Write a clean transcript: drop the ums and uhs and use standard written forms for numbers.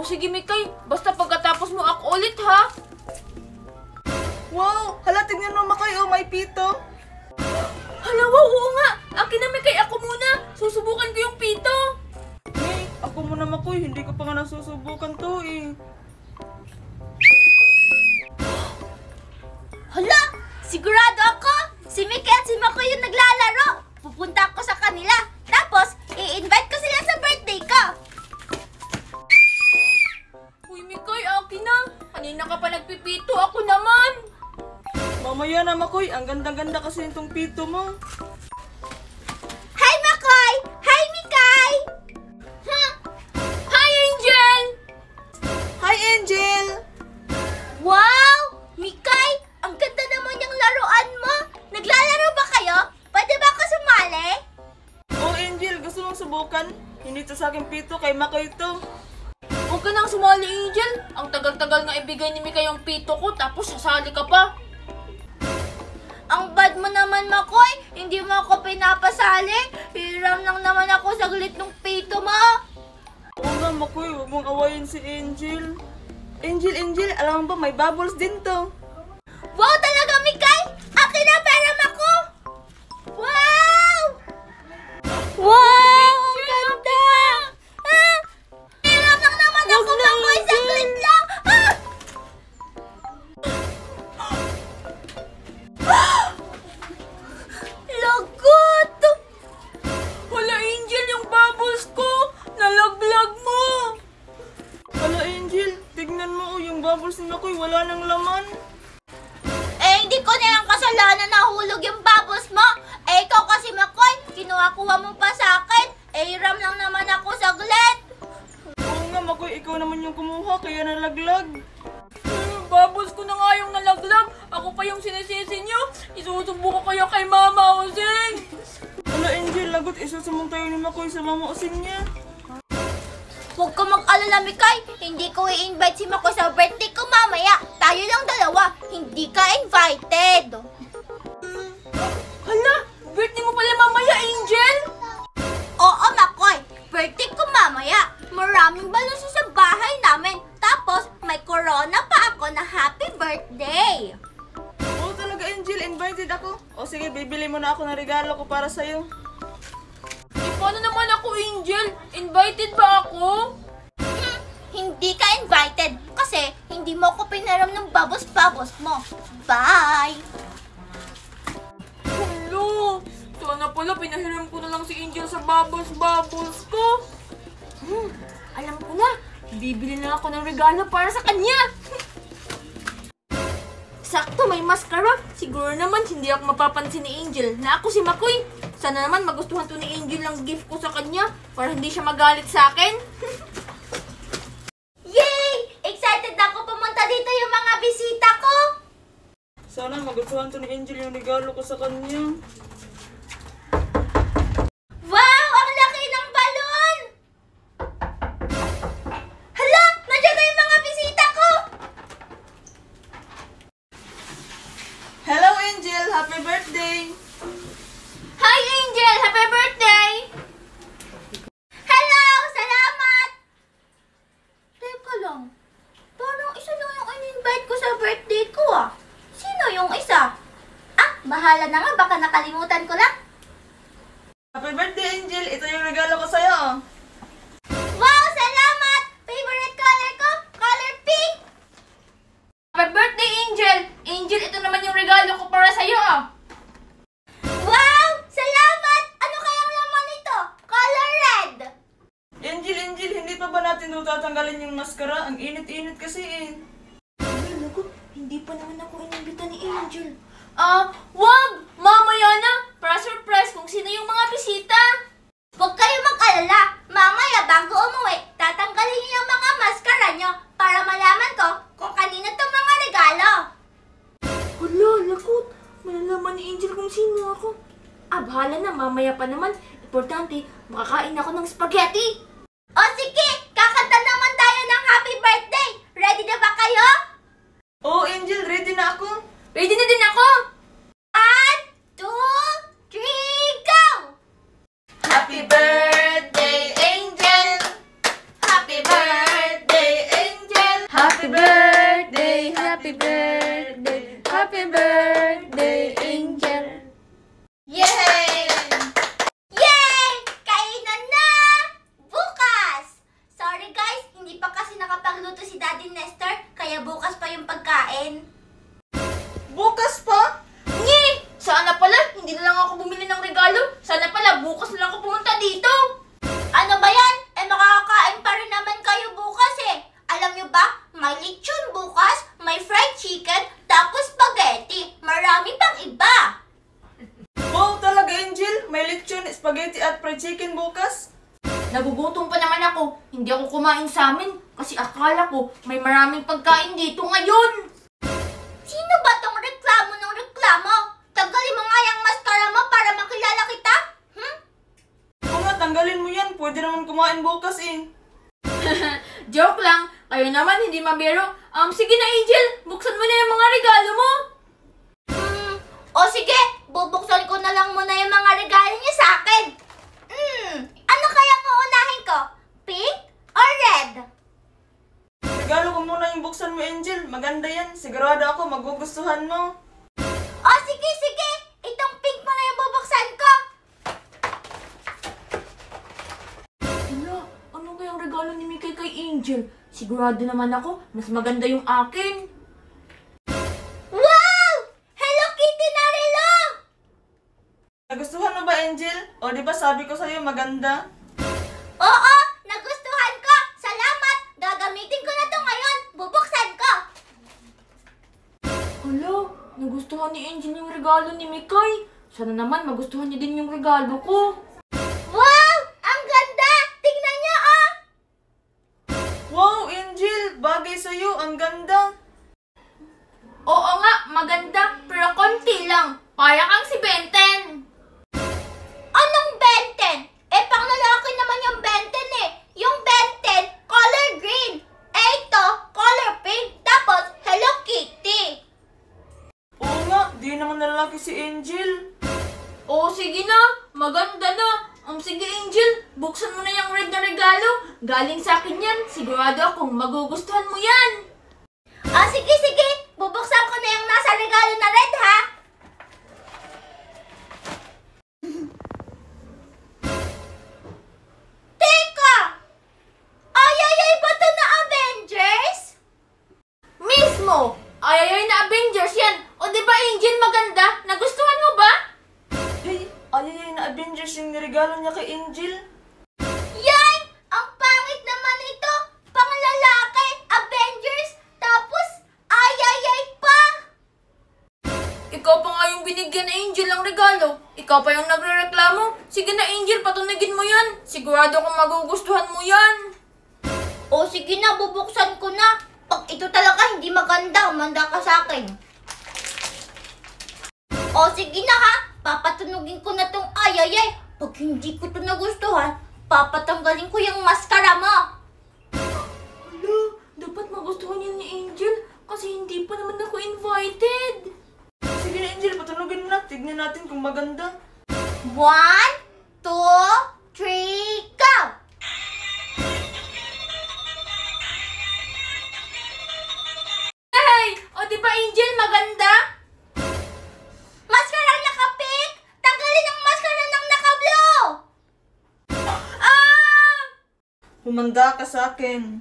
O sige, Mikay. Basta pagkatapos mo ako ulit, ha? Wow! Hala, tingnan mo, Makoy, oh, may pito. Hala, wow, oo nga. Akin na, Mikay. Ako muna. Susubukan ko yung pito. Hey, ako muna, Makoy. Hindi ko pa nga nasusubukan to, eh. Hala! Sigurado ako! Si Mikay at si Makoy yung naglalaro. Pupunta ako sa kanila. Tapos, i-invite ko sila sa birthday ko. Uy, Mikay, akin na. Kanina ka pa nagpipito. Ako naman. Mamaya na, Makoy. Ang ganda-ganda kasi itong pito mo. Hi, Makoy! Hi, Mikay! Hi, Angel! Hi, Angel! Wow! Mikay! Ang ganda naman yung laruan mo. Naglalaro ba kayo? Pwede ba ako sumali? Oh, Angel, gusto mong subukan? Hindi to sa akin pito, kay Makoy to. Huwag ka nang sumali, Angel. Ang tagal-tagal nga ibigay ni Mikay yung pito ko, tapos sasali ka pa. Ang bad mo naman, Makoy. Hindi mo ako pinapasali. Hiram lang naman ako saglit ng pito mo. Oo nga, Makoy, huwag mong awayin si Angel. Angel, alam mo ba, may bubbles din to. Wow, talaga, Mikay! Akin na pera ako! Wow! Wow! Ang ganda! Hiram lang naman ako, Makoy. Saglit lang! Lagot! Hala, Angel, yung bubbles ko. Nalaglag mo. Hala, Angel, tignan mo, oh, yung bubbles ni Makoy, wala nang laman. Hindi ko na yung kasalanan nahulog yung bubbles mo. Ikaw kasi, Makoy, kinuha-kuha mo pa sa akin. Hiram lang naman ako saglit. Oo nga, Makoy, ikaw naman yung kumuha, kaya nalaglag. Bubbles ko na nga yung nalaglag. Ako pa yung sinisisi nyo. Isusubo ko kayo kay Mama Osing. Hala, Angel, lagot, isusumong tayo ni Makoy sa Mama Osing niya. Huwag ka mag-alala, Mikay. Hindi ko i-invite si Makoy sa birthday ko mamaya. Tayo lang dalawa. Hindi ka invited. Hala, birthday mo pala mamaya, Angel. Oo, Makoy. Birthday ko mamaya. Maraming baluso sa bahay namin. Tapos, may corona pa ako na happy birthday. Oo talaga, Angel, invited ako. O sige, bibili mo na ako ng regalo ko para sa'yo. Paano naman ako, Angel? Invited ba ako? Hindi ka invited kasi hindi mo ako pinaram ng babos-babos mo. Bye! Hello, sana pala pinahiram ko na lang si Angel sa bubbles ko. Alam ko na, bibili na ako ng regalo para sa kanya. Sakto, may mascara. Siguro naman hindi ako mapapansin ni Angel na ako si Makoy. Sana naman magustuhan to ni Angel ang gift ko sa kanya para hindi siya magalit sa akin. Yay! Excited na ako pumunta dito yung mga bisita ko. Sana magustuhan to ni Angel yung regalo ko sa kanya. Wow! Ang laki ng balon! Hala! Nandiyan na yung mga bisita ko! Hello, Angel! Happy birthday! Hi, Angel! Happy birthday! Hello! Salamat! Teka lang. Parang isa lang yung in-invite ko sa birthday ko ah. Sino yung isa? Ah, bahala na nga. Baka nakalimutan ko lang. Happy birthday, Angel! Ito yung regalo ko sa'yo. Wow! Salamat! Favorite color ko? Color pink! Happy birthday, Angel! Angel, ito naman yung regalo ko para sa'yo. Wow! Salamat! Ano kayang laman nito? Color red! Angel, hindi pa ba natin tatanggalin yung maskara? Ang init-init kasi eh. Ay, naku, hindi pa naman ako inimbita ni Angel. Wag! Mamaya na! Para surprise kung sino yung mga bisita. Huwag kayo mag-alala. Mamaya bago umuwi, tatanggalin niyo yung mga maskara niyo para malaman ko kung kanino itong mga regalo. Hala, lakot. Malalaman ni Angel kung sino ako. Bahala na. Mamaya pa naman. Importante, makakain ako ng spaghetti. O sige, kakanta naman tayo ng happy birthday. Ready na ba kayo? Oh, Angel, ready na ako. Ready na din ako. 1, 2, 3, go! Happy birthday, Angel! Happy birthday, birthday, happy birthday, Angel. Yay! Yay! Kainan na! Bukas! Sorry guys, hindi pa kasi nakapagluto si Daddy Nestor, kaya bukas pa yung pagkain. Bukas pa? Ngi! Sana pala, hindi na lang ako bumili ng regalo. Sana pala, bukas na lang ako pumunta dito. Ano ba yan? Makakakain pa rin naman kayo bukas eh. Alam nyo ba, may lechon bukas, may fried chicken, tapos spaghetti. Marami pang iba. Wow, talaga Angel. May lechon, spaghetti at fried chicken bukas. Nagugutom pa naman ako. Hindi ako kumain sa amin kasi akala ko may maraming pagkain dito ngayon. Sino ba tong reklamo ng reklamo? Tanggalin mo nga yung mascara mo para makilala kita. Oo nga, tanggalin mo yan. Pwede naman kumain bukas eh. Joke lang. Kayo naman hindi mabiro. Sige na Angel, buksan mo na yung mga regalo mo. O sige, bubuksan ko na lang muna yung mga regalo niya sa akin. Ano kaya uunahin ko? Pink or red? Regalo ko muna yung buksan mo, Angel. Maganda yan. Sigurado ako magugustuhan mo. O sige, sige. Itong pink mo na yung bubuksan ko. Hala, ano kayang regalo ni Mikay kay Angel? Sigurado naman ako, mas maganda yung akin. Wow! Hello Kitty na relo! Nagustuhan mo ba, Angel? O di ba sabi ko sa'yo maganda? Oo, nagustuhan ko. Salamat. Gagamitin ko na to ngayon. Bubuksan ko. Hala, nagustuhan ni Angel yung regalo ni Mikay. Sana naman magustuhan niya din yung regalo ko. Wow! Ang ganda! Tingnan niyo, oh! Wow, Angel! Bagay sa'yo. Ang ganda. Oo nga, maganda, pero konti lang. Para kang si Benten. Anong Benten? Eh, pang lalaki naman yung Benten eh. Yung Benten, color green. Eh, ito, color pink. Tapos, Hello Kitty. Oo nga, di naman lalaki si Angel. Oo, sige na. Maganda na. Sige Angel, buksan mo na yung red na regalo. Galing sa akin yan. Sigurado akong magugustuhan mo yan. Sige, sige. Bubuksan ko na yung nasa regalo na red, ha? Teka! Ay, bato na Avengers? Mismo! Ay, na Avengers yan. O di ba Angel maganda? Nagustuhan mo ba? Hey, ayay na Avengers yung regalo niya kay Angel. Yay! Ang pangit naman ito! Panglalaki, Avengers, tapos ay pa! Ikaw pa nga yung binigyan na Angel ng regalo. Ikaw pa yung nagre-reklamo. Sige na Angel, patunigin mo yan. Sigurado kung magugustuhan mo yan. O sige na, bubuksan ko na. Pag ito talaga hindi maganda, umanda ka sa akin. O sige na ha, papatunugin ko na tong ay. Pag hindi ko to nagustuhan, papatanggalin ko yung mascara mo. Hala, dapat magustuhan yan ni Angel kasi hindi pa naman ako invited. Sige na, Angel, patunogin mo na. Tignan natin kung maganda. 1, 2, 3, go! Hey! O di ba Angel maganda? Mascara naka-pink! Tanggalin ang mascara ng naka-blue! Humanda ka sa akin.